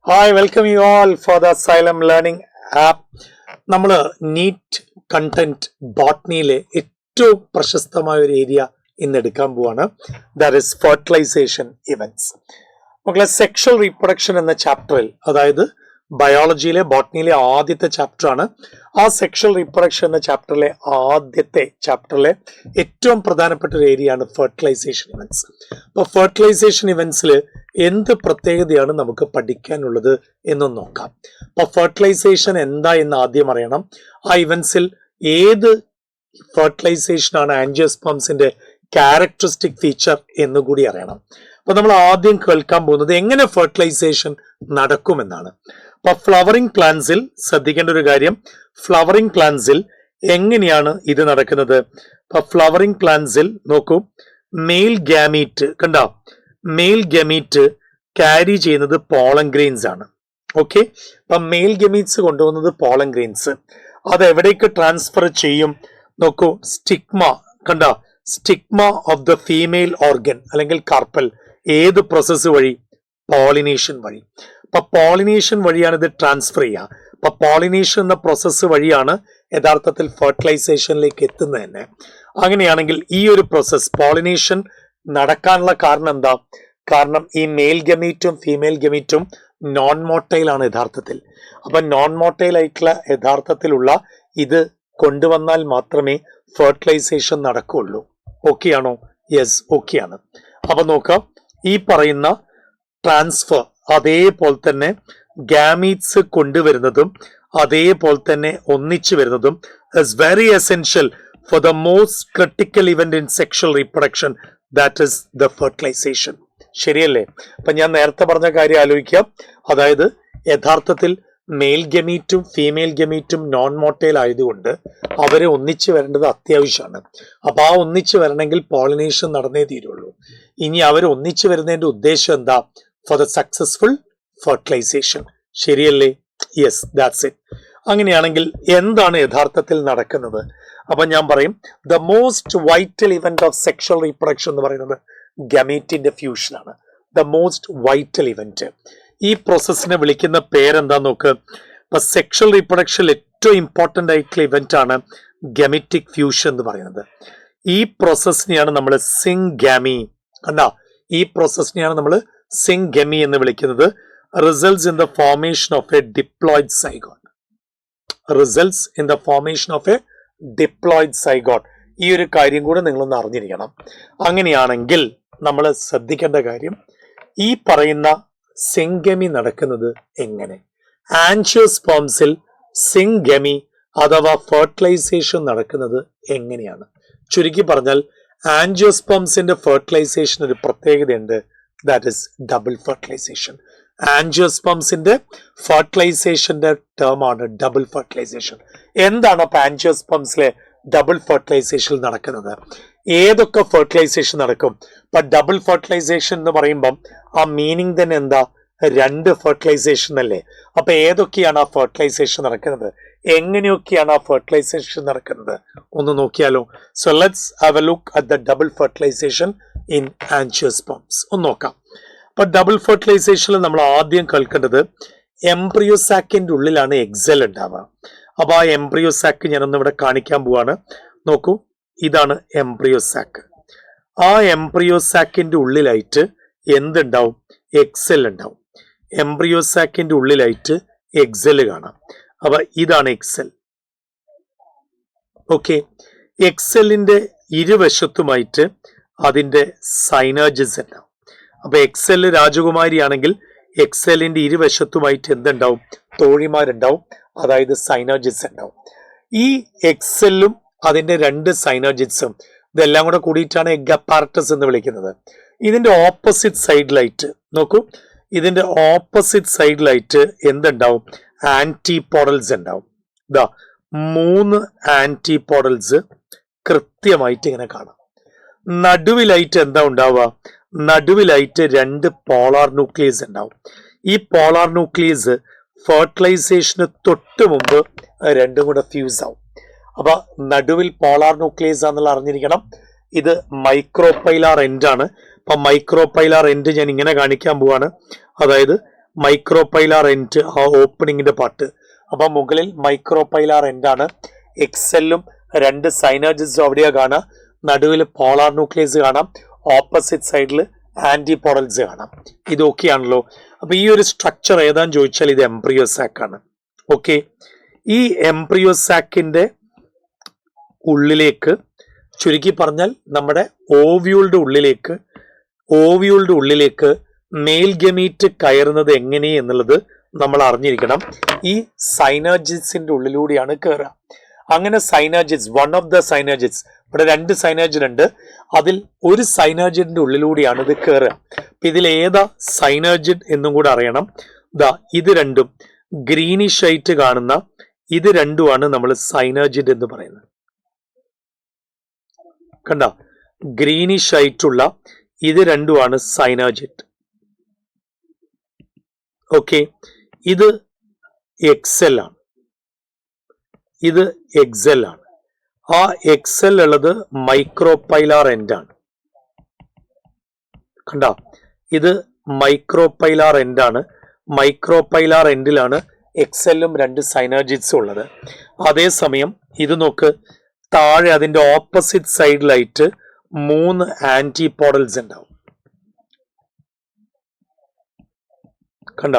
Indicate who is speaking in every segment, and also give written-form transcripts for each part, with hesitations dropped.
Speaker 1: Hi, welcome you all for the Asylum Learning app. നമ്മൾ NEET content ബോട്ടണിയിലെ ഏറ്റവും പ്രശസ്തമായ ഒരു ഏരിയ ഇന്ന് എടുക്കാൻ പോവാണ്. That is fertilization events. മക്കളെ, സെക്ഷൽ റീപ്രൊഡക്ഷൻ എന്ന ചാപ്റ്ററിൽ, അതായത് ബയോളജിയിലെ ബോട്ടണിയിലെ ആദ്യത്തെ ചാപ്റ്റർ ആണ്. ആ സെക്ഷൽ റീപ്രൊഡക്ഷൻ എന്ന ചാപ്റ്ററിലെ ആദ്യത്തെ ചാപ്റ്ററിലെ ഏറ്റവും പ്രധാനപ്പെട്ട ഒരു ഏരിയ ആണ് ഫെർട്ടിലൈസേഷൻ ഇവന്റ്സ്. അപ്പോൾ ഫെർട്ടിലൈസേഷൻ ഇവന്റ്സിൽ എന്ത് പ്രത്യേകതയാണ് നമുക്ക് പഠിക്കാനുള്ളത് എന്ന് നോക്കാം. അപ്പോൾ ഫെർട്ടിലൈസേഷൻ എന്താ എന്ന് ആദ്യം അറിയണം. ആ ഇവന്റ്സിൽ ഏത് ഫെർട്ടിലൈസേഷൻ ആണ് ആൻജിയോസ്പേംസിന്റെ ക്യാരക്ടറിസ്റ്റിക് ഫീച്ചർ എന്നുകൂടി അറിയണം. അപ്പൊ നമ്മൾ ആദ്യം കേൾക്കാൻ പോകുന്നത് എങ്ങനെ ഫെർട്ടിലൈസേഷൻ നടക്കുമെന്നാണ്. അപ്പൊ ഫ്ലവറിംഗ് പ്ലാന്റ്സിൽ ശ്രദ്ധിക്കേണ്ട ഒരു കാര്യം, ഫ്ലവറിംഗ് പ്ലാന്റ്സിൽ എങ്ങനെയാണ് ഇത് നടക്കുന്നത്? അപ്പൊ ഫ്ലവറിംഗ് പ്ലാന്റ്സിൽ നോക്കൂ, മെയിൽ ഗാമീറ്റ് കണ്ടോ, മെയിൽ ഗമീറ്റ് ക്യാരി ചെയ്യുന്നത് പോളൻ ഗ്രെയിൻസ് ആണ്. ഓക്കെ, അപ്പൊ മെയിൽ ഗമീറ്റ്സ് കൊണ്ടുപോകുന്നത് പോളൻ ഗ്രെയിൻസ്. അത് എവിടേക്ക് ട്രാൻസ്ഫർ ചെയ്യും? നോക്കൂ, സ്റ്റിഗ്മ കണ്ടോ, stigma of the female organ അല്ലെങ്കിൽ കാർപ്പൽ. ഏത് പ്രോസസ്സ് വഴി? പോളിനേഷൻ വഴി. അപ്പൊ പോളിനേഷൻ വഴിയാണ് ഇത് ട്രാൻസ്ഫർ ചെയ്യുക. അപ്പൊ പോളിനേഷൻ എന്ന പ്രോസസ്സ് വഴിയാണ് യഥാർത്ഥത്തിൽ ഫെർട്ടിലൈസേഷനിലേക്ക് എത്തുന്നത് തന്നെ. അങ്ങനെയാണെങ്കിൽ ഈ ഒരു പ്രോസസ് പോളിനേഷൻ നടക്കാനുള്ള കാരണം എന്താ? കാരണം ഈ മെയിൽ ഗമീറ്റും ഫീമെയിൽ ഗമീറ്റും നോൺ മോട്ടൈൽ ആണ് യഥാർത്ഥത്തിൽ. അപ്പൊ നോൺ മോട്ടൈൽ ആയിട്ടുള്ള യഥാർത്ഥത്തിലുള്ള ഇത് കൊണ്ടുവന്നാൽ മാത്രമേ ഫെർട്ടിലൈസേഷൻ നടക്കുകയുള്ളൂ. ഓക്കെ ആണോ? യെസ്, ഓക്കെ ആണ്. അപ്പൊ നോക്കാം, ഈ പറയുന്ന ട്രാൻസ്ഫർ അതേപോലെ തന്നെ ഗാമീറ്റ്സ് കൊണ്ടുവരുന്നതും അതേപോലെ തന്നെ ഒന്നിച്ചു വരുന്നതും is very essential for the most critical event in sexual reproduction, that is the fertilization. ശരിയല്ലേ? അപ്പൊ ഞാൻ നേരത്തെ പറഞ്ഞ കാര്യം ആലോചിക്കുക. അതായത് യഥാർത്ഥത്തിൽ മെയിൽ ഗമീറ്റും ഫീമെയിൽ ഗമീറ്റും നോൺ മോട്ടൈൽ ആയതുകൊണ്ട് അവരെ ഒന്നിച്ചു വരേണ്ടത് അത്യാവശ്യമാണ്. അപ്പൊ ആ ഒന്നിച്ചു വരണമെങ്കിൽ പോളിനേഷൻ നടന്നേ തീരുള്ളൂ. ഇനി അവർ ഒന്നിച്ചു വരുന്നതിന്റെ ഉദ്ദേശം എന്താ? For the successful fertilisation. ശരിയല്ലേ? Yes, that's it. അങ്ങനെയാണെങ്കിൽ എന്താണ് യഥാർത്ഥത്തിൽ നടക്കുന്നത്? അപ്പൊ ഞാൻ പറയും, the most vital event of sexual reproduction എന്ന് പറയുന്നത് ഗമീറ്റിന്റെ ഫ്യൂഷൻ ആണ്. The most vital event. ഈ പ്രോസസ്സിനെ വിളിക്കുന്ന പേരെന്താ നോക്ക്. ഇപ്പൊ സെക്ഷൽ റീപ്രൊഡക്ഷനിൽ ഏറ്റവും ഇമ്പോർട്ടന്റ് ആയിട്ടുള്ള ഇവന്റ് ആണ് ഗമറ്റിക് ഫ്യൂഷൻ എന്ന് പറയുന്നത്. ഈ പ്രോസസ്സിനെയാണ് നമ്മൾ സിംഗാമി കണ്ടാ, ഈ പ്രോസസ്സിനെയാണ് നമ്മൾ സിംഗമി എന്ന് വിളിക്കുന്നത്. Results in the formation of A diploid zygote. Results in the formation of A diploid zygote. ഈ ഒരു കാര്യം കൂടെ നിങ്ങളൊന്ന് അറിഞ്ഞിരിക്കണം. അങ്ങനെയാണെങ്കിൽ നമ്മൾ ശ്രദ്ധിക്കേണ്ട കാര്യം, ഈ പറയുന്ന സിംഗമി നടക്കുന്നത് എങ്ങനെ? ആൻജിയോസ്പേംസിൽ സിംഗമി അഥവാ ഫെർട്ടിലൈസേഷൻ നടക്കുന്നത് എങ്ങനെയാണ്? ചുരുക്കി പറഞ്ഞാൽ ആൻജിയോസ്പേംസിന്റെ ഫെർട്ടിലൈസേഷൻ ഒരു പ്രത്യേകതയുണ്ട്, ദാറ്റ് ഇസ് ഡബിൾ ഫെർട്ടിലൈസേഷൻ. ആൻജിയോസ്പേംസിന്റെ ഫെർട്ടിലൈസേഷന്റെ ടേം ആണ് ഡബിൾ ഫെർട്ടിലൈസേഷൻ. എന്താണ് അപ്പൊ ആൻജിയോസ്പേംസിലെ ഡബിൾ ഫെർട്ടിലൈസേഷൻ നടക്കുന്നത്? ഏതൊക്കെ ഫെർട്ടിലൈസേഷൻ നടക്കും? ഇപ്പൊ ഡബിൾ ഫെർട്ടിലൈസേഷൻ എന്ന് പറയുമ്പം ആ മീനിങ് തന്നെ എന്താ? രണ്ട് ഫെർട്ടിലൈസേഷൻ അല്ലേ? അപ്പൊ ഏതൊക്കെയാണ് ആ ഫെർട്ടിലൈസേഷൻ നടക്കുന്നത്? എങ്ങനെയൊക്കെയാണ് ആ ഫെർട്ടിലൈസേഷൻ നടക്കുന്നത്? ഒന്ന് നോക്കിയാലോ. So let's have a look at the double fertilization in angiosperms. ഒന്ന് നോക്കാം. അപ്പൊ ഡബിൾ ഫെർട്ടിലൈസേഷനിൽ നമ്മൾ ആദ്യം കേൾക്കേണ്ടത് എംബ്രിയോസാക്കിന്റെ ഉള്ളിലാണ് എക്സെൽ ഉണ്ടാവുക. അപ്പൊ ആ എംബ്രിയോസാക്ക് ഞാനൊന്ന് ഇവിടെ കാണിക്കാൻ പോവാണ്. നോക്കൂ, ഇതാണ് എംബ്രിയോസാക്ക്. ആ എംബ്രിയോസാക്കിന്റെ ഉള്ളിലായിട്ട് എന്തുണ്ടാവും? എക്സെൽ ഉണ്ടാവും. എംബ്രിയോസാക്കിന്റെ ഉള്ളിലായിട്ട് എക്സെൽ കാണാം. അപ്പൊ ഇതാണ് എക്സെൽ. ഓക്കെ, എക്സെല്ലിന്റെ ഇരുവശത്തുമായിട്ട് അതിന്റെ സൈനേജസ് ഉണ്ടാവും. അപ്പൊ എക്സെല് രാജകുമാരി ആണെങ്കിൽ എക്സെല്ലിന്റെ ഇരുവശത്തുമായിട്ട് എന്തുണ്ടാവും? തോഴിമാരുണ്ടാവും, അതായത് സൈനേജസ് ഉണ്ടാവും. ഈ എക്സെല്ലും അതിന്റെ രണ്ട് സൈനേജസും ഇതെല്ലാം കൂടെ കൂടിയിട്ടാണ് എഗ് അപ്പാരറ്റസ് എന്ന് വിളിക്കുന്നത്. ഇതിന്റെ ഓപ്പോസിറ്റ് സൈഡിലായിട്ട് നോക്കൂ, ഇതിന്റെ ഓപ്പോസിറ്റ് സൈഡിലായിട്ട് എന്തുണ്ടാവും? ആന്റിപോഡൽസ് ഉണ്ടാവും. ഇതാ 3 ആന്റിപോഡൽസ് കൃത്യമായിട്ട് ഇങ്ങനെ കാണാം. നടുവിലായിട്ട് എന്താ ഉണ്ടാവുക? നടുവിലായിട്ട് 2 പോളാർ ന്യൂക്ലിയസ് ഉണ്ടാവും. ഈ പോളാർ ന്യൂക്ലിയസ് ഫെർട്ടിലൈസേഷന് തൊട്ട് മുമ്പ് രണ്ടും കൂടെ ഫ്യൂസ് ആവും. അപ്പൊ നടുവിൽ പോളാർ ന്യൂക്ലിയസ് ആണെന്നുള്ള അറിഞ്ഞിരിക്കണം. ഇത് മൈക്രോപൈലാർ എൻഡ് ആണ്. അപ്പൊ മൈക്രോപൈലാർ എൻഡ് ഞാൻ ഇങ്ങനെ കാണിക്കാൻ പോവാണ്. അതായത് മൈക്രോപൈലാർ എൻഡ്, ആ ഓപ്പണിങ്ങിന്റെ പാർട്ട്. അപ്പൊ മുകളിൽ മൈക്രോപൈലാർ എൻഡ് ആണ്. എക്സെല്ലും 2 സൈനർജിസും അവിടെയാ കാണാം. നടുവിൽ പോളാർ ന്യൂക്ലിയസ് കാണാം. ഓപ്പോസിറ്റ് സൈഡിൽ ആന്റിപോഡൽസ് കാണാം. ഇത് ഓക്കെ ആണല്ലോ. അപ്പൊ ഈ ഒരു സ്ട്രക്ചർ ഏതാന്ന് ചോദിച്ചാൽ ഇത് എംബ്രിയോ സാക്ക് ആണ്. ഓക്കെ, ഈ എംബ്രിയോ സാക്കിന്റെ ഉള്ളിലേക്ക്, ചുരുക്കി പറഞ്ഞാൽ നമ്മുടെ ഓവ്യൂളുടെ ഉള്ളിലേക്ക് മെയിൽ ഗമീറ്റ് കയറുന്നത് എങ്ങനെ എന്നുള്ളത് നമ്മൾ അറിഞ്ഞിരിക്കണം. ഈ സൈനർജിസിന്റെ ഉള്ളിലൂടെയാണ് കയറുക. അങ്ങനെ സൈനർജിസ്, വൺ ഓഫ് ദ സൈനർജിസ്, ഇവിടെ 2 സൈനർജിഡ് ഉണ്ട്. അതിൽ ഒരു സൈനർജിഡിന്റെ ഉള്ളിലൂടെയാണ് ഇത് കയറുക. അപ്പൊ ഇതിൽ ഏതാ സൈനർജിഡ് എന്നും കൂടെ അറിയണം. ഇത് രണ്ടും ഗ്രീനിഷ് ആയിട്ട് കാണുന്ന ഇത് രണ്ടുമാണ് നമ്മൾ സൈനർജിഡ് എന്ന് പറയുന്നത്. കണ്ട, ഗ്രീനിഷ് ആയിട്ടുള്ള ഇത് രണ്ടുമാണ് സൈനർജിഡ്. ഓക്കെ, ഇത് എക്സെൽ ആണ്, ഇത് എക്സെൽ ആണ്. ആ എക്സെൽ ഉള്ളത് മൈക്രോപൈലാർ എൻഡ് ആണ്. കണ്ട, ഇത് മൈക്രോപൈലാർ എൻഡ് ആണ്. മൈക്രോപൈലാർ എൻഡിലാണ് എക്സെല്ലും 2 സൈനർജിറ്റ്സും ഉള്ളത്. അതേസമയം ഇത് നോക്ക്, താഴെ അതിന്റെ ഓപ്പോസിറ്റ് സൈഡിലായിട്ട് 3 ആന്റിപോഡൽസ് ഉണ്ടാവും. കണ്ട,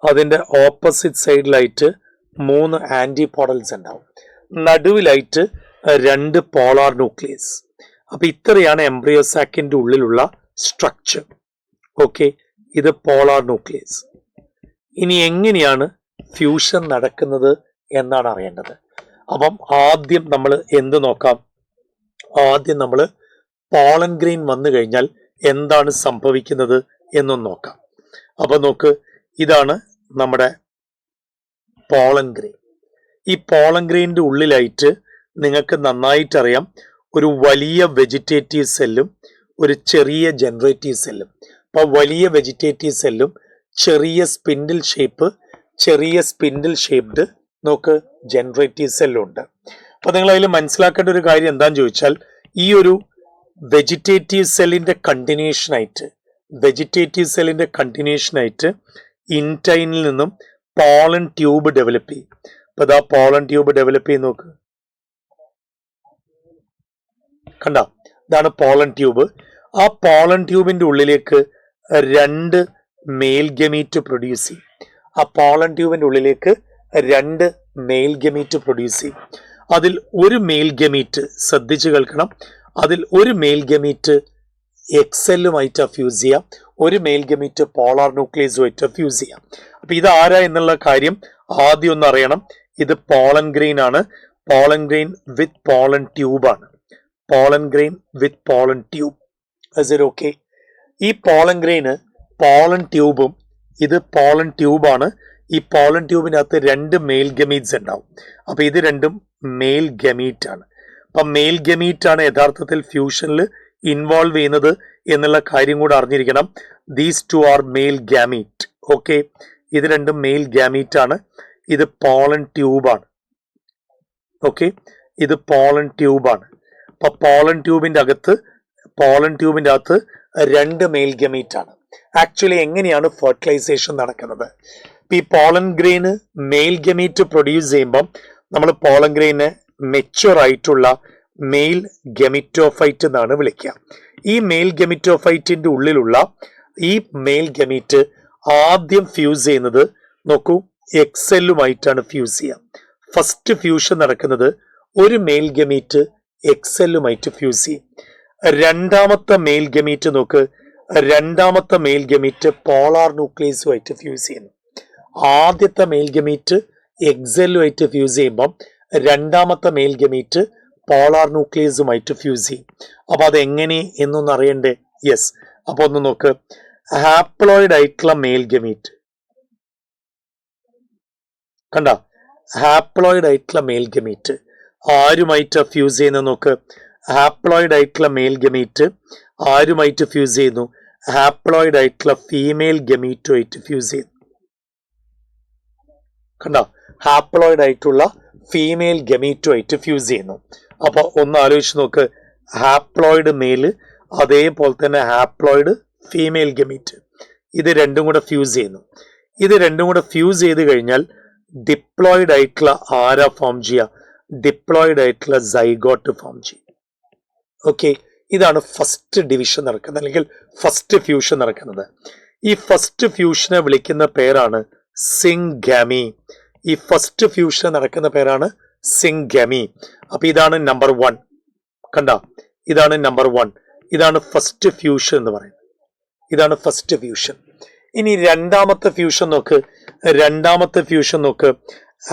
Speaker 1: അതിന്റെ ഓപ്പോസിറ്റ് സൈഡിലായിട്ട് 3 ആന്റിപോഡൽസ് ഉണ്ടാവും. നടുവിലായിട്ട് 2 പോളാർ ന്യൂക്ലിയസ്. അപ്പൊ ഇത്രയാണ് എംബ്രിയോ സാക്കിന്റെ ഉള്ളിലുള്ള സ്ട്രക്ചർ. ഓക്കെ, ഇത് പോളാർ ന്യൂക്ലിയസ്. ഇനി എങ്ങനെയാണ് ഫ്യൂഷൻ നടക്കുന്നത് എന്നാണ് അറിയേണ്ടത്. അപ്പം ആദ്യം നമ്മൾ എന്ത് നോക്കാം? ആദ്യം നമ്മൾ പോളൻ ഗ്രെയിൻ വന്നു കഴിഞ്ഞാൽ എന്താണ് സംഭവിക്കുന്നത് എന്നൊന്ന് നോക്കാം. അപ്പൊ നോക്ക്, ഇതാണ് നമ്മുടെ പോളൻ ഗ്രെയിൻ. ഈ പോളൻ ഗ്രെയിനിന്റെ ഉള്ളിലായിട്ട് നിങ്ങൾക്ക് നന്നായിട്ടറിയാം ഒരു വലിയ വെജിറ്റേറ്റീവ് സെല്ലും ഒരു ചെറിയ ജനറേറ്റീവ് സെല്ലും. അപ്പൊ വലിയ വെജിറ്റേറ്റീവ് സെല്ലും ചെറിയ സ്പിൻഡിൽ ഷേപ്ഡ് നോക്ക് ജനറേറ്റീവ് സെല്ലും ഉണ്ട്. അപ്പൊ നിങ്ങൾ അതിൽ മനസ്സിലാക്കേണ്ട ഒരു കാര്യം എന്താന്ന് ചോദിച്ചാൽ, ഈ ഒരു വെജിറ്റേറ്റീവ് സെല്ലിന്റെ കണ്ടിന്യൂഷൻ ആയിട്ട് ഇൻടൈനിൽ നിന്നും പോളൻ ട്യൂബ് ഡെവലപ്പ് ചെയ്യും. അപ്പൊ ഇതാ പോളൻ ട്യൂബ് ഡെവലപ്പ് ചെയ്ത് നോക്ക്. കണ്ട, ഇതാണ് പോളൻ ട്യൂബ്. ആ പോളൻ ട്യൂബിന്റെ ഉള്ളിലേക്ക് 2 മെയിൽ ഗമീറ്റ് പ്രൊഡ്യൂസ് ചെയ്യും. ആ പോളൻ ട്യൂബിന്റെ ഉള്ളിലേക്ക് 2 മെയിൽ ഗമീറ്റ് പ്രൊഡ്യൂസ് ചെയ്യും. അതിൽ ഒരു മെയിൽ ഗമീറ്റ്, ശ്രദ്ധിച്ചു കേൾക്കണം, അതിൽ ഒരു മെയിൽ ഗമീറ്റ് എക്സെല്ലുമായിട്ട് ഫ്യൂസ് ചെയ്യാം, ഒരു മെയിൽ ഗമീറ്റ് പോളാർ ന്യൂക്ലിയസുമായിട്ട് ഫ്യൂസ് ചെയ്യാം. അപ്പൊ ഇത് ആരാ എന്നുള്ള കാര്യം ആദ്യം ഒന്ന് അറിയണം. ഇത് പോളൻ ഗ്രെയിൻ ആണ്. പോളൻ ഗ്രെയിൻ വിത്ത് പോളൻ ട്യൂബ് ആണ്. പോളൻ ഗ്രെയിൻ വിത്ത് പോളൻ ട്യൂബ്. ഓക്കെ, ഈ പോളൻ ഗ്രെയിന് പോളൻ ട്യൂബും, ഇത് പോളൻ ട്യൂബാണ്. ഈ പോളൻ ട്യൂബിനകത്ത് 2 മെയിൽ ഗമീറ്റ്സ് ഉണ്ടാവും. അപ്പൊ ഇത് രണ്ടും മെയിൽ ഗമീറ്റ് ആണ്. അപ്പൊ മെയിൽ ഗമീറ്റ് ആണ് യഥാർത്ഥത്തിൽ ഫ്യൂഷനിൽ ഇൻവോൾവ് ചെയ്യുന്നത് എന്നുള്ള കാര്യം കൂടെ അറിഞ്ഞിരിക്കണം. These 2 R mail gamete. Okay, ഇത് രണ്ടും മെയിൽ ഗാമീറ്റ് ആണ്. ഇത് പോളൻ ട്യൂബാണ്. ഓക്കെ, ഇത് പോളൻ ട്യൂബാണ്. അപ്പൊ പോളൻ ട്യൂബിന്റെ അകത്ത് 2 മെയിൽ ഗമീറ്റ് ആണ്. ആക്ച്വലി എങ്ങനെയാണ് ഫെർട്ടിലൈസേഷൻ നടക്കുന്നത്? ഈ പോളൻ ഗ്രെയിന് മെയിൽ ഗമീറ്റ് പ്രൊഡ്യൂസ് ചെയ്യുമ്പം നമ്മൾ പോളൻ ഗ്രെയിനെ മെച്യൂർ ആയിട്ടുള്ള മെയിൽ ഗെമിറ്റോഫൈറ്റ് എന്നാണ് വിളിക്കുക. ഈ മെയിൽ ഗെമിറ്റോഫൈറ്റിന്റെ ഉള്ളിലുള്ള ഈ മെയിൽ ഗമീറ്റ് ആദ്യം ഫ്യൂസ് ചെയ്യുന്നത് നോക്കൂ, എക്സെല്ലുമായിട്ടാണ് ഫ്യൂസ് ചെയ്യുക. ഫസ്റ്റ് ഫ്യൂഷൻ നടക്കുന്നത് ഒരു മെയിൽ ഗമീറ്റ് എക്സെല്ലുമായിട്ട് ഫ്യൂസ് ചെയ്യും. രണ്ടാമത്തെ മെയിൽ ഗമീറ്റ് നോക്ക്, രണ്ടാമത്തെ മെയിൽ ഗമീറ്റ് പോളാർ ന്യൂക്ലിയസുമായിട്ട് ഫ്യൂസ് ചെയ്യുന്നു. ആദ്യത്തെ മെയിൽ ഗമീറ്റ് എക്സെല്ലുമായിട്ട് ഫ്യൂസ് ചെയ്യുമ്പം രണ്ടാമത്തെ മെയിൽ ഗമീറ്റ് പോളാർ ന്യൂക്ലിയസുമായിട്ട് ഫ്യൂസ് ചെയ്യും. അപ്പൊ അതെങ്ങനെ എന്നൊന്ന് അറിയണ്ടേ? യെസ്. അപ്പൊ ഒന്ന് നോക്ക്, ഹാപ്ലോയിഡ് ആയിട്ടുള്ള മെയിൽ ഗമീറ്റ് കണ്ട, ഹാപ്ലോയിഡ് ആയിട്ടുള്ള മെയിൽ ഗമീറ്റ് ആരുമായിട്ട് ഫ്യൂസ് ചെയ്യുന്ന നോക്ക്. ഹാപ്ലോയിഡ് ആയിട്ടുള്ള മെയിൽ ഗമീറ്റ് ആരുമായിട്ട് ഫ്യൂസ് ചെയ്യുന്നു? ഹാപ്ലോയിഡ് ആയിട്ടുള്ള ഫീമെയിൽ ഗമീറ്റുമായിട്ട് ഫ്യൂസ് ചെയ്യുന്നു. കണ്ട, ഹാപ്ലോയിഡ് ആയിട്ടുള്ള ഫീമെയിൽ ഗമീറ്റുമായിട്ട് ഫ്യൂസ് ചെയ്യുന്നു. അപ്പൊ ഒന്ന് ആലോചിച്ച് നോക്ക്, ഹാപ്ലോയിഡ് മെയില് അതേപോലെ തന്നെ ഹാപ്ലോയിഡ് ഫീമെയിൽ ഗമീറ്റ്, ഇത് രണ്ടും കൂടെ ഫ്യൂസ് ചെയ്യുന്നു. ഇത് രണ്ടും കൂടെ ഫ്യൂസ് ചെയ്ത് കഴിഞ്ഞാൽ ഡിപ്ലോയിഡ് ആയിട്ടുള്ള ആരാ ഫോം ചെയ്യുക? ഡിപ്ലോയിഡ് ആയിട്ടുള്ള സൈഗോട്ട് ഫോം ചെയ്യും. ഓക്കെ, ഇതാണ് ഫസ്റ്റ് ഡിവിഷൻ നടക്കുന്നത്, അല്ലെങ്കിൽ ഫസ്റ്റ് ഫ്യൂഷൻ നടക്കുന്നത്. ഈ ഫസ്റ്റ് ഫ്യൂഷനെ വിളിക്കുന്ന പേരാണ് സിംഗാമി. ഈ ഫസ്റ്റ് ഫ്യൂഷൻ നടക്കുന്ന പേരാണ് സിംഗാമി. അപ്പൊ ഇതാണ് നമ്പർ 1. കണ്ട, ഇതാണ് നമ്പർ 1. ഇതാണ് ഫസ്റ്റ് ഫ്യൂഷൻ എന്ന് പറയുന്നത്. ഇതാണ് ഫസ്റ്റ് ഫ്യൂഷൻ. ഇനി രണ്ടാമത്തെ ഫ്യൂഷൻ നോക്ക്. രണ്ടാമത്തെ ഫ്യൂഷൻ നോക്ക്.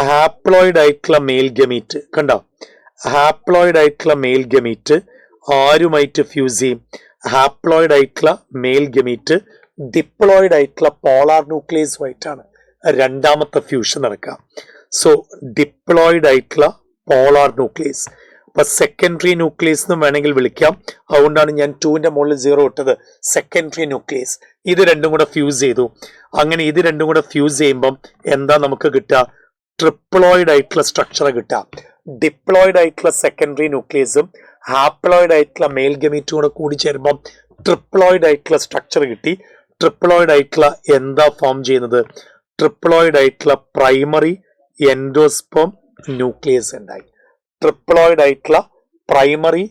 Speaker 1: ഹാപ്ലോയിഡ് ആയിട്ടുള്ള മെയിൽ ഗമീറ്റ്. കണ്ട, ഹാപ്ലോയിഡ് ആയിട്ടുള്ള മെയിൽ ഗമീറ്റ് ആരുമായിട്ട് ഫ്യൂസ് ചെയ്യും? ഹാപ്ലോയിഡ് ആയിട്ടുള്ള മെയിൽ ഗമീറ്റ് ഡിപ്ലോയിഡ് ആയിട്ടുള്ള പോളാർ ന്യൂക്ലിയസുമായിട്ടാണ് രണ്ടാമത്തെ ഫ്യൂഷൻ നടക്കുക. സോ ഡിപ്ലോയിഡ് ആയിട്ടുള്ള പോളാർ ന്യൂക്ലിയസ്. അപ്പൊ സെക്കൻഡറി ന്യൂക്ലിയസ് എന്ന് വേണമെങ്കിൽ വിളിക്കാം. അതുകൊണ്ടാണ് ഞാൻ 2ന്റെ മുകളിൽ 0 ഇട്ടത്. Secondary nucleus. ഇത് രണ്ടും കൂടെ ഫ്യൂസ് ചെയ്തു. അങ്ങനെ ഇത് രണ്ടും കൂടെ ഫ്യൂസ് ചെയ്യുമ്പം എന്താ നമുക്ക് കിട്ടുക? ട്രിപ്ലോയിഡ് ആയിട്ടുള്ള സ്ട്രക്ചർ കിട്ടുക. ഡിപ്ലോയിഡ് ആയിട്ടുള്ള സെക്കൻഡറി ന്യൂക്ലിയസും ഹാപ്ലോയിഡ് ആയിട്ടുള്ള മെയിൽ ഗമീറ്റും കൂടെ കൂടി ചേരുമ്പം ട്രിപ്ലോയിഡ് ആയിട്ടുള്ള സ്ട്രക്ചർ കിട്ടി. ട്രിപ്ലോയിഡ് ആയിട്ടുള്ള എന്താ ഫോം ചെയ്യുന്നത്? ട്രിപ്ലോയിഡ് ആയിട്ടുള്ള പ്രൈമറി എൻഡോസ്പേം ന്യൂക്ലിയസ് ഉണ്ടായി. ട്രിപ്ലോയിഡ് ആയിട്ടുള്ള പ്രൈമറി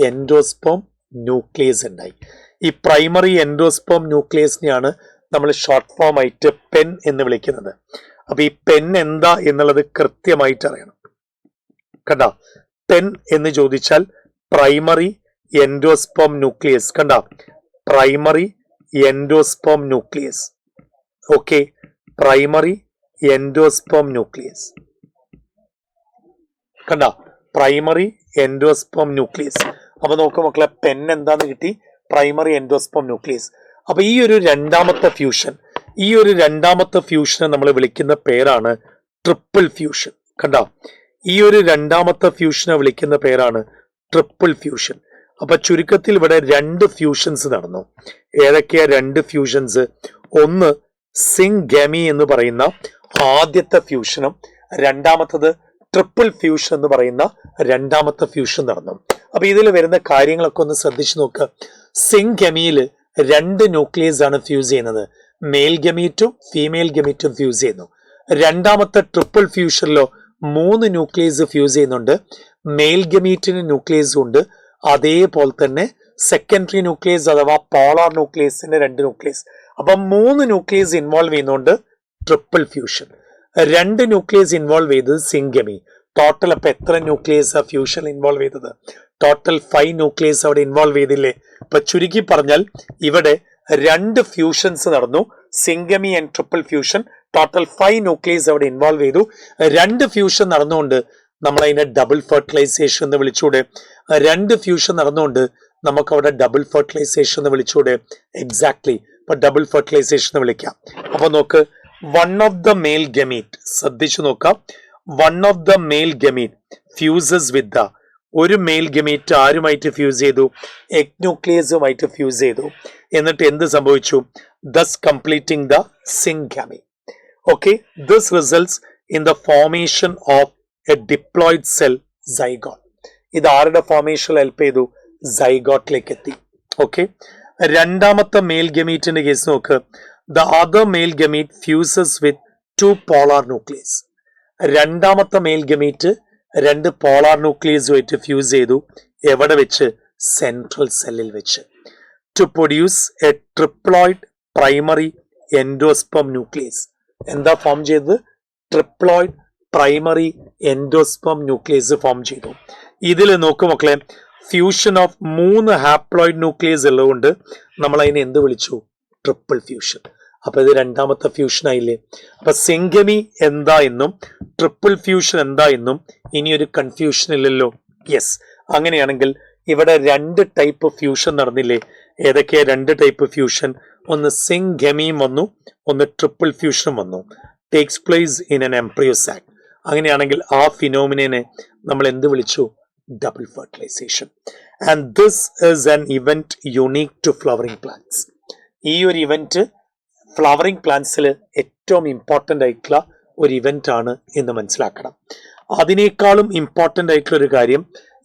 Speaker 1: എൻഡോസ്പേം ന്യൂക്ലിയസ് ഉണ്ടായി. ഈ പ്രൈമറി എൻഡോസ്പേം ന്യൂക്ലിയസിനെയാണ് നമ്മൾ ഷോർട്ട് ഫോം ആയിട്ട് പെൻ എന്ന് വിളിക്കുന്നത്. അപ്പൊ ഈ പെൻ എന്താ എന്നുള്ളത് കൃത്യമായിട്ട് അറിയണം. കണ്ട, പെൻ എന്ന് ചോദിച്ചാൽ പ്രൈമറി എൻഡോസ്പേം ന്യൂക്ലിയസ്. കണ്ട, primary endosperm nucleus. Okay, primary endosperm nucleus. കണ്ട, പ്രൈമറി എൻഡോസ്പേം ന്യൂക്ലിയസ്. അപ്പൊ നോക്ക് മക്കളെ, പെൻ എന്താന്ന് കിട്ടി? Primary endosperm nucleus. അപ്പൊ ഈ ഒരു രണ്ടാമത്തെ ഫ്യൂഷനെ നമ്മൾ വിളിക്കുന്ന പേരാണ് ട്രിപ്പിൾ ഫ്യൂഷൻ. കണ്ട, ഈ ഒരു രണ്ടാമത്തെ ഫ്യൂഷനെ വിളിക്കുന്ന പേരാണ് ട്രിപ്പിൾ ഫ്യൂഷൻ. അപ്പൊ ചുരുക്കത്തിൽ ഇവിടെ 2 ഫ്യൂഷൻസ് നടന്നു. ഏതൊക്കെയാ 2 ഫ്യൂഷൻസ്? ഒന്ന് സിംഗാമി എന്ന് പറയുന്ന ആദ്യത്തെ ഫ്യൂഷനും രണ്ടാമത്തത് ട്രിപ്പിൾ ഫ്യൂഷൻ എന്ന് പറയുന്ന രണ്ടാമത്തെ ഫ്യൂഷൻ നടന്നു. അപ്പൊ ഇതിൽ വരുന്ന കാര്യങ്ങളൊക്കെ ഒന്ന് ശ്രദ്ധിച്ചു നോക്കുക. സിംഗാമിയിൽ 2 ന്യൂക്ലിയസ് ആണ് ഫ്യൂസ് ചെയ്യുന്നത്. മെയിൽ ഗമീറ്റും ഫീമെയിൽ ഗമീറ്റും ഫ്യൂസ് ചെയ്യുന്നു. രണ്ടാമത്തെ ട്രിപ്പിൾ ഫ്യൂഷനിലോ 3 ന്യൂക്ലിയസ് ഫ്യൂസ് ചെയ്യുന്നുണ്ട്. മെയിൽ ഗമീറ്റിന് ന്യൂക്ലിയസും ഉണ്ട്. അതേപോലെ തന്നെ സെക്കൻഡറി ന്യൂക്ലിയസ് അഥവാ പോളാർ ന്യൂക്ലിയസിന്റെ 2 ന്യൂക്ലിയസ്. അപ്പൊ 3 ന്യൂക്ലിയസ് ഇൻവോൾവ് ചെയ്യുന്നുണ്ട് ട്രിപ്പിൾ ഫ്യൂഷൻ. 2 ന്യൂക്ലിയസ് ഇൻവോൾവ് ചെയ്തത് സിംഗമി. ടോട്ടൽ അപ്പൊ എത്ര ന്യൂക്ലിയസ് ഫ്യൂഷൻ ഇൻവോൾവ് ചെയ്തത്? ടോട്ടൽ 5 ന്യൂക്ലിയസ് അവിടെ ഇൻവോൾവ് ചെയ്തില്ലേ? അപ്പൊ ചുരുക്കി പറഞ്ഞാൽ ഇവിടെ 2 ഫ്യൂഷൻസ് നടന്നു. Syngamy and triple fusion. Total 5 nucleus അവിടെ ഇൻവോൾവ് ചെയ്തു. 2 ഫ്യൂഷൻ നടന്നുകൊണ്ട് നമ്മൾ അതിനെ ഡബിൾ ഫെർട്ടിലൈസേഷൻ എന്ന് വിളിച്ചൂടെ? 2 ഫ്യൂഷൻ നടന്നുകൊണ്ട് നമുക്ക് അവിടെ ഡബിൾ ഫെർട്ടിലൈസേഷൻ എന്ന് വിളിച്ചൂടെ? എക്സാക്ട്ലി. അപ്പൊ ഡബിൾ ഫെർട്ടിലൈസേഷൻ എന്ന് വിളിക്കാം. അപ്പൊ നോക്ക്, one of the mail gamete, ശ്രദ്ധിച്ചു നോക്കാം. One of the mail gamete fuses with the, ഒരു മെയിൽ ഗമീറ്റ് ആരുമായിട്ട് ഫ്യൂസ് ചെയ്തു? എഗ് ന്യൂക്ലിയസുമായിട്ട് ഫ്യൂസ് ചെയ്തു. എന്നിട്ട് എന്ത് സംഭവിച്ചു? thus completing the syngamy. Okay, this results in the formation of a diploid cell zygote. ഇത് ആരുടെ ഫോർമേഷൻ ഹെൽപ്പ് ചെയ്തു? സൈഗോട്ടിലേക്ക് എത്തി. ഓക്കെ, രണ്ടാമത്തെ മെയിൽ ഗമീറ്റിന്റെ കേസ് നോക്ക്. The other male gamete fuses with 2 polar nucleus. രണ്ടാമത്തെ മെയിൽ ഗമീറ്റ് 2 പോളാർ ന്യൂക്ലിയസുമായിട്ട് fuse ചെയ്തു. എവിടെ വെച്ച്? സെൻട്രൽ സെല്ലിൽ വെച്ച്. To produce a triploid primary endosperm nucleus. എന്താ ഫോം ചെയ്തത്? Triploid primary endosperm nucleus form ചെയ്തു. ഇതിൽ നോക്കൂ മക്കളെ, ഫ്യൂഷൻ ഓഫ് 3 ഹാപ്ലോയിഡ് ന്യൂക്ലിയസ് ഉള്ളതുകൊണ്ട് നമ്മൾ അതിനെ എന്ത് വിളിച്ചു? Triple fusion. അപ്പൊ ഇത് രണ്ടാമത്തെ ഫ്യൂഷൻ ആയില്ലേ? അപ്പൊ സിംഗമി എന്താ എന്നും ട്രിപ്പിൾ ഫ്യൂഷൻ എന്താ എന്നും ഇനിയൊരു കൺഫ്യൂഷൻ ഇല്ലല്ലോ. യെസ്, അങ്ങനെയാണെങ്കിൽ ഇവിടെ 2 ടൈപ്പ് ഫ്യൂഷൻ നടന്നില്ലേ? ഏതൊക്കെയാ 2 ടൈപ്പ് ഫ്യൂഷൻ? ഒന്ന് സിംഗമിയും വന്നു, ഒന്ന് ട്രിപ്പിൾ ഫ്യൂഷനും വന്നു. Takes place in an embryo sac. അങ്ങനെയാണെങ്കിൽ ആ ഫിനോമിനെ നമ്മൾ എന്ത് വിളിച്ചു? Double fertilization. And this is an event unique to flowering plants. ഈ ഒരു ഇവന്റ് ഫ്ലവറിംഗ് പ്ലാന്റ്സിൽ ഏറ്റവും ഇമ്പോർട്ടൻ്റ് ആയിട്ടുള്ള ഒരു ഇവന്റ് ആണ് എന്ന് മനസ്സിലാക്കണം. അതിനേക്കാളും ഇമ്പോർട്ടൻ്റ് ആയിട്ടുള്ള ഒരു കാര്യം,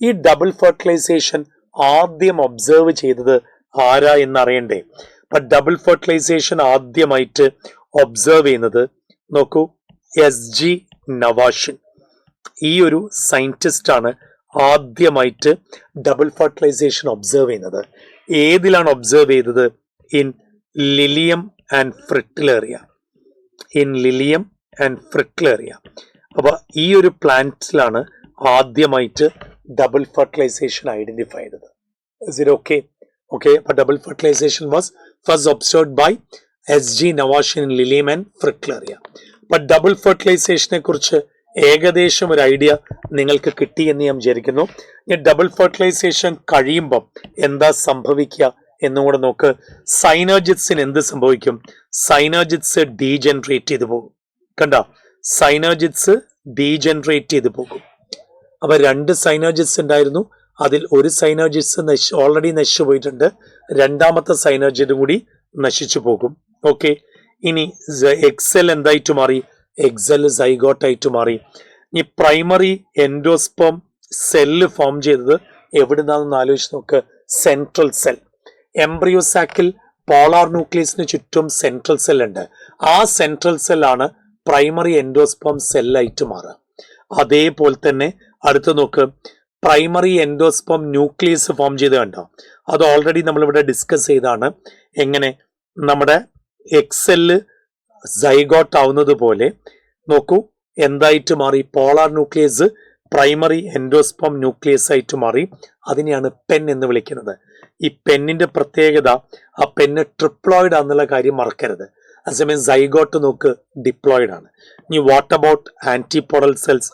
Speaker 1: ഈ ഡബിൾ ഫെർട്ടിലൈസേഷൻ ആദ്യം ഒബ്സർവ് ചെയ്തത് ആരാ എന്നറിയണ്ടേ? അപ്പൊ ഡബിൾ ഫെർട്ടിലൈസേഷൻ ആദ്യമായിട്ട് ഒബ്സർവ് ചെയ്യുന്നത് നോക്കൂ, SG നവാഷിൻ ഈ ഒരു സയന്റിസ്റ്റ് ആണ് ആദ്യമായിട്ട് ഡബിൾ ഫെർട്ടിലൈസേഷൻ ഒബ്സർവ് ചെയ്യുന്നത്. ഏതിലാണ് ഒബ്സർവ് ചെയ്തത്? In Lilium and Fritillaria. In Lilium and Fritillaria. അപ്പൊ ഈ ഒരു പ്ലാന്റ്സിലാണ് ആദ്യമായിട്ട് ഡബിൾ ഫെർട്ടിലൈസേഷൻ ഐഡന്റിഫൈ ചെയ്തത്. Is it okay? Okay, but double fertilization was first observed by SG നവാഷിൻ in Lilium and Fritillaria. But double fertilization കുറിച്ച് ഏകദേശം ഒരു ഐഡിയ നിങ്ങൾക്ക് കിട്ടി എന്ന് ഞാൻ വിചാരിക്കുന്നു. ഈ ഡബിൾ ഫെർട്ടിലൈസേഷൻ കഴിയുമ്പം എന്താ സംഭവിക്കുക എന്നുകൂടെ നോക്ക്. സൈനർജിറ്റ്സിന് എന്ത് സംഭവിക്കും? സൈനർജിറ്റ്സ് ഡീജനറേറ്റ് ചെയ്തു പോകും. കണ്ട, സൈനർജിറ്റ്സ് ഡീജനറേറ്റ് ചെയ്തു പോകും. അപ്പൊ 2 സൈനർജിറ്റ്സ് ഉണ്ടായിരുന്നു. അതിൽ ഒരു സൈനർജിറ്റ്സ് ഓൾറെഡി നശിച്ചു പോയിട്ടുണ്ട്. രണ്ടാമത്തെ സൈനർജിറ്റും കൂടി നശിച്ചു പോകും. ഓക്കെ, ഇനി എക്സെൽ എന്തായിട്ട് മാറി? എക്സെൽ സൈഗോട്ടായിട്ട് മാറി. ഈ പ്രൈമറി എൻഡോസ്പേം സെല്ല് ഫോം ചെയ്തത് എവിടുന്നാണെന്ന് ആലോചിച്ച് നോക്ക്. Central cell. എംബ്രിയോസാക്കിൽ പോളാർ ന്യൂക്ലിയസിന് ചുറ്റും സെൻട്രൽ സെൽ ഉണ്ട്. ആ സെൻട്രൽ സെല്ലാണ് പ്രൈമറി എൻഡോസ്പേം സെല്ലായിട്ട് മാറുക. അതേപോലെ തന്നെ അടുത്ത് നോക്ക്, പ്രൈമറി എൻഡോസ്പേം ന്യൂക്ലിയസ് ഫോം ചെയ്ത് കണ്ടോ? അത് ഓൾറെഡി നമ്മളിവിടെ ഡിസ്കസ് ചെയ്താണ്. എങ്ങനെ നമ്മുടെ എക്സെല്ല് സൈഗോട്ട് ആവുന്നത് പോലെ നോക്കൂ എന്തായിട്ട് മാറി? Polar nucleus primary endosperm nucleus ആയിട്ട് മാറി. അതിനെയാണ് പെൻ എന്ന് വിളിക്കുന്നത്. ഈ പെന്നിന്റെ പ്രത്യേകത, ആ പെന്ന് ട്രിപ്ലോയിഡ് ആണെന്നുള്ള കാര്യം മറക്കരുത്. അതേസമയം സൈഗോട്ട് നോക്ക് ഡിപ്ലോയിഡ് ആണ്. ഇനി what about antipodal cells?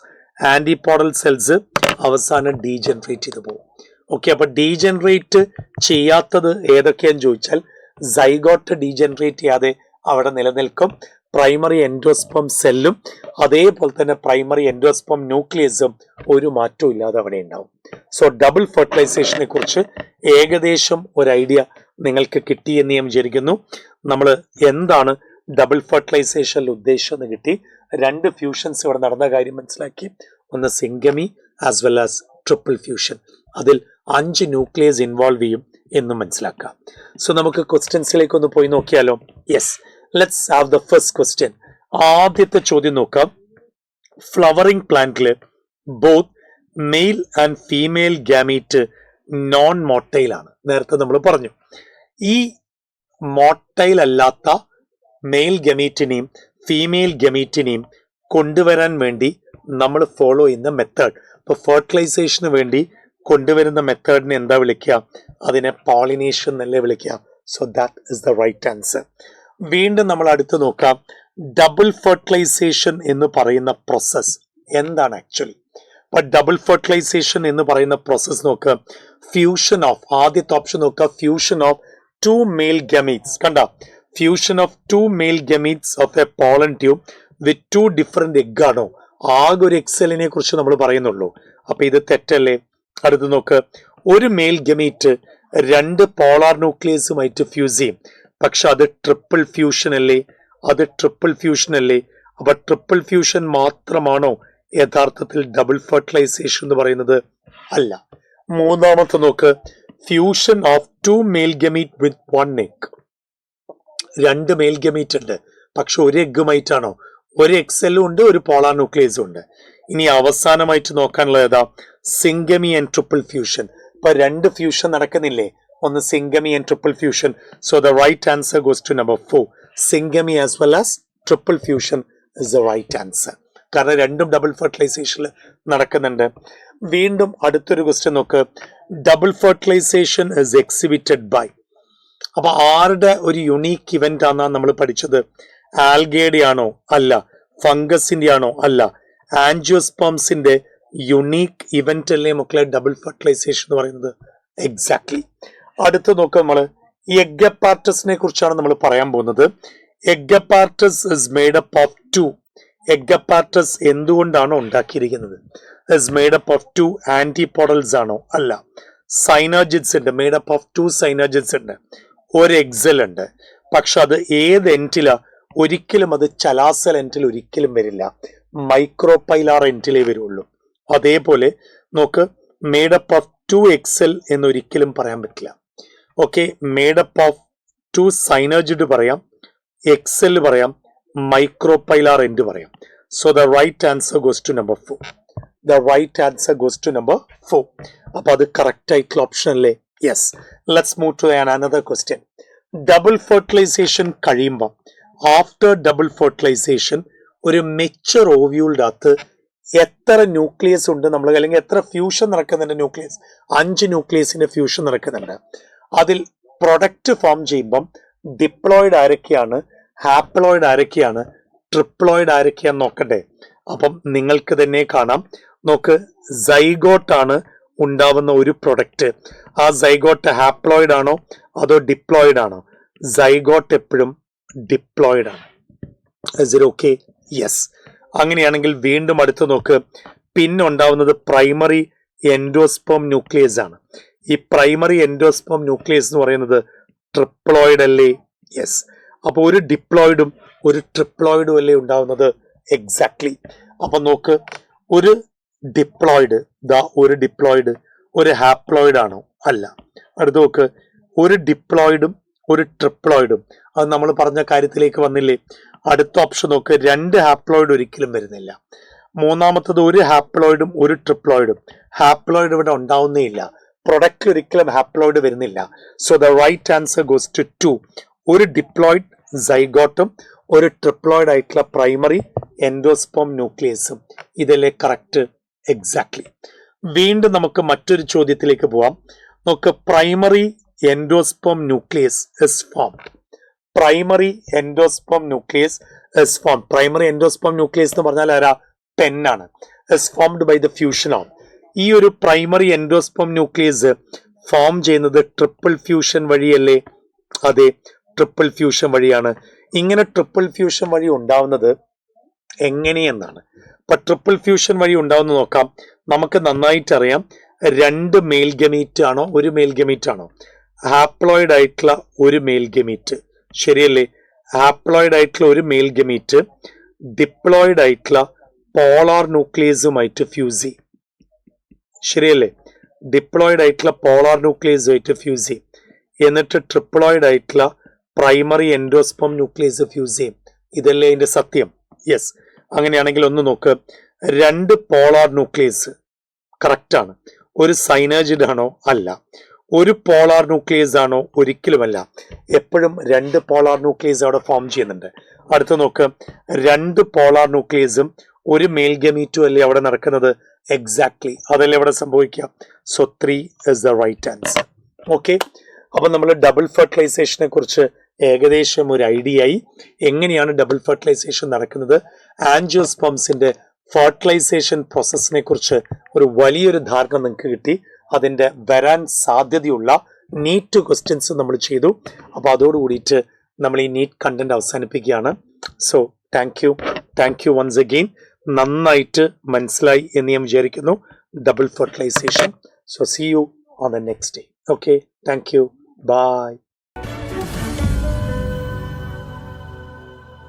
Speaker 1: Antipodal cells അവസാനം ഡീജനറേറ്റ് ചെയ്ത് പോകും. ഓക്കെ, അപ്പൊ ഡീജനറേറ്റ് ചെയ്യാത്തത് ഏതൊക്കെയാന്ന് ചോദിച്ചാൽ സൈഗോട്ട് ഡീജനറേറ്റ് ചെയ്യാതെ അവിടെ നിലനിൽക്കും. പ്രൈമറി എൻഡോസ്പേം സെല്ലും അതേപോലെ തന്നെ പ്രൈമറി എൻഡോസ്പേം ന്യൂക്ലിയസും ഒരു മാറ്റവും ഇല്ലാതെ അവിടെ ഉണ്ടാവും. സോ ഡബിൾ ഫെർട്ടിലൈസേഷനെ കുറിച്ച് ഏകദേശം ഒരു ഐഡിയ നിങ്ങൾക്ക് കിട്ടി എന്ന് ഞാൻ വിചാരിക്കുന്നു. നമ്മൾ എന്താണ് ഡബിൾ ഫെർട്ടിലൈസേഷനിൽ ഉദ്ദേശം എന്ന് കിട്ടി. 2 ഫ്യൂഷൻസ് ഇവിടെ നടന്ന കാര്യം മനസ്സിലാക്കി. ഒന്ന് syngamy as well as triple fusion. അതിൽ 5 ന്യൂക്ലിയസ് ഇൻവോൾവ് ചെയ്യും എന്നും മനസ്സിലാക്കാം. സോ നമുക്ക് ക്വസ്റ്റ്യൻസിലേക്ക് ഒന്ന് പോയി നോക്കിയാലോ? Yes, let's have the first question. ആദ്യത്തെ ചോദ്യം നോക്കാം. ഫ്ലവറിംഗ് പ്ലാന്റില് both male and female gamete non motile ആണ്. നേരത്തെ നമ്മൾ പറഞ്ഞു. ഈ മോട്ടൈൽ അല്ലാത്ത മെയിൽ ഗമീറ്റിനെയും ഫീമെയിൽ ഗമീറ്റിനെയും കൊണ്ടുവരാൻ വേണ്ടി നമ്മൾ ഫോളോ ചെയ്യുന്ന മെത്തേഡ്. ഇപ്പൊ ഫെർട്ടിലൈസേഷന് വേണ്ടി കൊണ്ടുവരുന്ന മെത്തേഡിനെ എന്താ വിളിക്കുക? അതിനെ പോളിനേഷൻ എന്നല്ലേ വിളിക്കുക. So that is the right answer. വീണ്ടും നമ്മൾ അടുത്ത് നോക്കാം. ഡബിൾ ഫെർട്ടിലൈസേഷൻ എന്ന് പറയുന്ന പ്രോസസ് എന്താണ് ആക്ച്വലി? അപ്പൊ ഡബിൾ ഫെർട്ടിലൈസേഷൻ എന്ന് പറയുന്ന പ്രോസസ് നോക്കുക. ഫ്യൂഷൻ ഓഫ്, ആദ്യത്തെ ഓപ്ഷൻ നോക്കുക, ഫ്യൂഷൻ ഓഫ് 2 മെയിൽ ഗമീറ്റ്സ്. കണ്ട, fusion of 2 male gametes of a pollen tube with 2 different egg ആണോ? ആകെ ഒരു എക്സെല്ലിനെ കുറിച്ച് നമ്മൾ പറയുന്നുള്ളൂ. അപ്പൊ ഇത് തെറ്റല്ലേ? അടുത്ത് നോക്ക്, ഒരു മെയിൽ ഗമീറ്റ് 2 പോളാർ ന്യൂക്ലിയസുമായിട്ട് ഫ്യൂസ് ചെയ്യും. പക്ഷെ അത് ട്രിപ്പിൾ ഫ്യൂഷൻ അല്ലേ? അത് ട്രിപ്പിൾ ഫ്യൂഷൻ അല്ലേ? അപ്പൊ ട്രിപ്പിൾ ഫ്യൂഷൻ മാത്രമാണോ യഥാർത്ഥത്തിൽ ഡബിൾ ഫെർട്ടിലൈസേഷൻ എന്ന് പറയുന്നത്? അല്ല. മൂന്നാമത്തെ നോക്ക്, fusion of 2 mail gamete with 1 egg. 2 mail gamete ഉണ്ട്, പക്ഷെ ഒരു എഗ്ഗുമായിട്ടാണോ? ഒരു എക്സെല്ലും ഉണ്ട്, ഒരു പോളാർ ന്യൂക്ലിയസും ഉണ്ട്. ഇനി അവസാനമായിട്ട് നോക്കാനുള്ളത് ഏതാ? Syngamy and triple fusion. ഇപ്പൊ 2 ഫ്യൂഷൻ നടക്കുന്നില്ലേ? ഒന്ന് syngamy and triple fusion. So the right answer goes to number 4. Syngamy as well as triple fusion is the right answer. കാരണം രണ്ടും ഡബിൾ ഫെർട്ടിലൈസേഷനിൽ നടക്കുന്നുണ്ട്. വീണ്ടും അടുത്തൊരു ക്വസ്റ്റ്യൻ നോക്ക്. Double fertilization is exhibited by. അപ്പൊ ആരുടെ ഒരു യുണീക്ക് ഇവന്റ് ആണെന്നാണ് നമ്മൾ പഠിച്ചത്? ആൽഗയുടെ ആണോ? അല്ല. ഫംഗസിന്റെ ആണോ? അല്ല. ആൻജിയോസ്പേംസിന്റെ യുണീക്ക് ഇവന്റ് അല്ലേ മക്കളെ ഡബിൾ ഫെർട്ടിലൈസേഷൻ എന്ന് പറയുന്നത്? എക്സാക്ട്ലി. അടുത്ത് നോക്കാം, നമ്മള് എഗ് അപ്പാർട്ടസിനെ കുറിച്ചാണ് നമ്മൾ പറയാൻ പോകുന്നത്. Egg apparatus is made up of 2. Egg apparatus എന്തുകൊണ്ടാണോ ഉണ്ടാക്കിയിരിക്കുന്നത്? Is made up of 2 antipodals ആണോ? അല്ല. സൈനർജിറ്റ്സ് ഉണ്ട്, മെയ്ഡ് അപ്പ് ഓഫ് 2 സൈനർജിറ്റ്സ് ഉണ്ട്. ഒരു എക്സൽ ഉണ്ട്, പക്ഷെ അത് ഏത് എൻഡിലാ? ഒരിക്കലും അത് ചലാസൽ എൻഡിൽ ഒരിക്കലും വരില്ല, മൈക്രോപൈലാർ എൻഡിലേ വരുള്ളൂ. അതേപോലെ നോക്ക്, മെയ്ഡ് അപ്പ് ഓഫ് 2 എക്സൽ എന്നൊരിക്കലും പറയാൻ പറ്റില്ല. Okay, made up of 2 synergid പറയാം, എക്സൽ പറയാം, മൈക്രോപൈലാർ എൻഡ് പറയാം. So the right answer goes to number 4. The right answer goes to number 4. അപ്പൊ അത് കറക്റ്റ് ആയിട്ടുള്ള ഓപ്ഷൻ അല്ലേ? Yes. Let's move to another question. Double fertilization കഴിയുമ്പോൾ, after double fertilization ഒരു mature ഓവ്യൂളിൻ്റെ അകത്ത് എത്ര ന്യൂക്ലിയസ് ഉണ്ട് നമ്മൾ, അല്ലെങ്കിൽ എത്ര ഫ്യൂഷൻ നടക്കുന്നുണ്ട് ന്യൂക്ലിയസ്? 5 ന്യൂക്ലിയസിന്റെ ഫ്യൂഷൻ നടക്കുന്നുണ്ട്. അതിൽ പ്രൊഡക്റ്റ് ഫോം ചെയ്യുമ്പം ഡിപ്ലോയിഡ് ആരൊക്കെയാണ്, ഹാപ്ലോയിഡ് ആരൊക്കെയാണ്, ട്രിപ്ലോയിഡ് ആരൊക്കെയാന്ന് നോക്കട്ടെ. അപ്പം നിങ്ങൾക്ക് തന്നെ കാണാം. നോക്ക്, സൈഗോട്ടാണ് ഉണ്ടാവുന്ന ഒരു പ്രൊഡക്റ്റ്. ആ സൈഗോട്ട് ഹാപ്ലോയിഡ് ആണോ അതോ ഡിപ്ലോയിഡ് ആണോ? സൈഗോട്ട് എപ്പോഴും ഡിപ്ലോയിഡ് ആണ്. Is it okay? യെസ്. അങ്ങനെയാണെങ്കിൽ വീണ്ടും അടുത്ത് നോക്ക്, പിന്നെ ഉണ്ടാവുന്നത് പ്രൈമറി എൻഡോസ്പേം ന്യൂക്ലിയസ് ആണ്. ഈ പ്രൈമറി എൻഡോസ്പേം ന്യൂക്ലിയസ് എന്ന് പറയുന്നത് ട്രിപ്ലോയിഡ് അല്ലേ? യെസ്. അപ്പോൾ ഒരു ഡിപ്ലോയിഡും ഒരു ട്രിപ്ലോയിഡും അല്ലേ ഉണ്ടാവുന്നത്? എക്സാക്ട്ലി. അപ്പൊ നോക്ക്, ഒരു ഡിപ്ലോയിഡ്, ഒരു ഡിപ്ലോയിഡ് ഒരു ഹാപ്ലോയിഡ് ആണോ? അല്ല. അടുത്ത് നോക്ക്, ഒരു ഡിപ്ലോയിഡും ഒരു ട്രിപ്ലോയിഡും. അത് നമ്മൾ പറഞ്ഞ കാര്യത്തിലേക്ക് വന്നില്ലേ? അടുത്ത ഓപ്ഷൻ നോക്ക്, 2 ഹാപ്ലോയിഡ് ഒരിക്കലും വരുന്നില്ല. മൂന്നാമത്തത് ഒരു ഹാപ്ലോയിഡും ഒരു ട്രിപ്ലോയിഡും. ഹാപ്ലോയിഡ് ഇവിടെ ഉണ്ടാവുന്നേ ഇല്ല. പ്രൊഡക്റ്റിൽ ഒരിക്കലും ഹാപ്ലോയിഡ് വരുന്നില്ല. So the right answer goes to 2. ഒരു ഡിപ്ലോയിഡ് സൈഗോട്ടും ഒരു ട്രിപ്ലോയിഡ് ആയിട്ടുള്ള പ്രൈമറി എൻഡോസ്പേം ന്യൂക്ലിയസും. ഇതല്ലേ കറക്റ്റ്? എക്സാക്ട്ലി. വീണ്ടും നമുക്ക് മറ്റൊരു ചോദ്യത്തിലേക്ക് പോവാം. നോക്ക്, primary endosperm nucleus is formed. Primary endosperm nucleus is formed. Primary endosperm nucleus എന്ന് പറഞ്ഞാൽ ആരാ? 10 ആണ്. Is formed by the fusion of. ഈ ഒരു പ്രൈമറി എൻഡോസ്പേം ന്യൂക്ലിയസ് ഫോം ചെയ്യുന്നത് ട്രിപ്പിൾ ഫ്യൂഷൻ വഴിയല്ലേ? അതെ, ട്രിപ്പിൾ ഫ്യൂഷൻ വഴിയാണ്. ഇങ്ങനെ ട്രിപ്പിൾ ഫ്യൂഷൻ വഴി ഉണ്ടാവുന്നത് എങ്ങനെയെന്നാണ്. അപ്പൊ ട്രിപ്പിൾ ഫ്യൂഷൻ വഴി ഉണ്ടാവുന്ന നോക്കാം. നമുക്ക് നന്നായിട്ട് അറിയാം, 2 മെയിൽ ഗമീറ്റ് ആണോ ഒരു മെയിൽ ഗമീറ്റ് ആണോ? ഹാപ്ലോയിഡ് ആയിട്ടുള്ള ഒരു മെയിൽ ഗമീറ്റ്, ശരിയല്ലേ? ഹാപ്ലോയിഡ് ആയിട്ടുള്ള ഒരു മെയിൽ ഗമീറ്റ് ഡിപ്ലോയിഡ് ആയിട്ടുള്ള പോളാർ ന്യൂക്ലിയസുമായിട്ട് ഫ്യൂസ് ചെയ്യും, ശരിയല്ലേ? ഡിപ്ലോയിഡ് ആയിട്ടുള്ള പോളാർ ന്യൂക്ലിയസുമായിട്ട് ഫ്യൂസ് ചെയ്യും. എന്നിട്ട് ട്രിപ്ലോയിഡ് ആയിട്ടുള്ള പ്രൈമറി എൻഡോസ്പേം ന്യൂക്ലിയസ് ഫ്യൂസ് ചെയ്യും. ഇതല്ലേ അതിന്റെ സത്യം? യെസ്. അങ്ങനെയാണെങ്കിൽ ഒന്ന് നോക്ക്, 2 പോളാർ ന്യൂക്ലിയസ് കറക്റ്റ് ആണ്. ഒരു സൈനേർജിഡ് ആണോ? അല്ല. ഒരു പോളാർ ന്യൂക്ലിയസ് ആണോ? ഒരിക്കലുമല്ല. എപ്പോഴും 2 പോളാർ ന്യൂക്ലിയസ് അവിടെ ഫോം ചെയ്യുന്നുണ്ട്. അടുത്ത് നോക്ക്, 2 പോളാർ ന്യൂക്ലിയസും ഒരു മെയിൽ ഗമീറ്റും അല്ലേ അവിടെ നടക്കുന്നത്? എക്സാക്ട്ലി. അതല്ലേ അവിടെ സംഭവിക്കുക. So 3 is the right answer. Okay. അപ്പൊ നമ്മൾ ഡബിൾ ഫെർട്ടിലൈസേഷനെ കുറിച്ച് ഏകദേശം ഒരു ഐഡിയ ആയി. എങ്ങനെയാണ് ഡബിൾ ഫെർട്ടിലൈസേഷൻ നടക്കുന്നത്, ആൻജിയോസ്പേംസിന്റെ ഫെർട്ടിലൈസേഷൻ പ്രോസസ്സിനെ കുറിച്ച് ഒരു വലിയൊരു ധാരണ നിങ്ങൾക്ക് കിട്ടി. അതിൻ്റെ വരാൻ സാധ്യതയുള്ള നീറ്റ് ക്വസ്റ്റ്യൻസ് നമ്മൾ ചെയ്തു. അപ്പോൾ അതോടുകൂടിയിട്ട് നമ്മൾ ഈ നീറ്റ് കണ്ടന്റ് അവസാനിപ്പിക്കുകയാണ്. So thank you once again. നന്നായിട്ട് മനസ്സിലായി എന്ന് ഞാൻ വിചാരിക്കുന്നു double fertilization. So see you on the next day. Okay, thank you, by.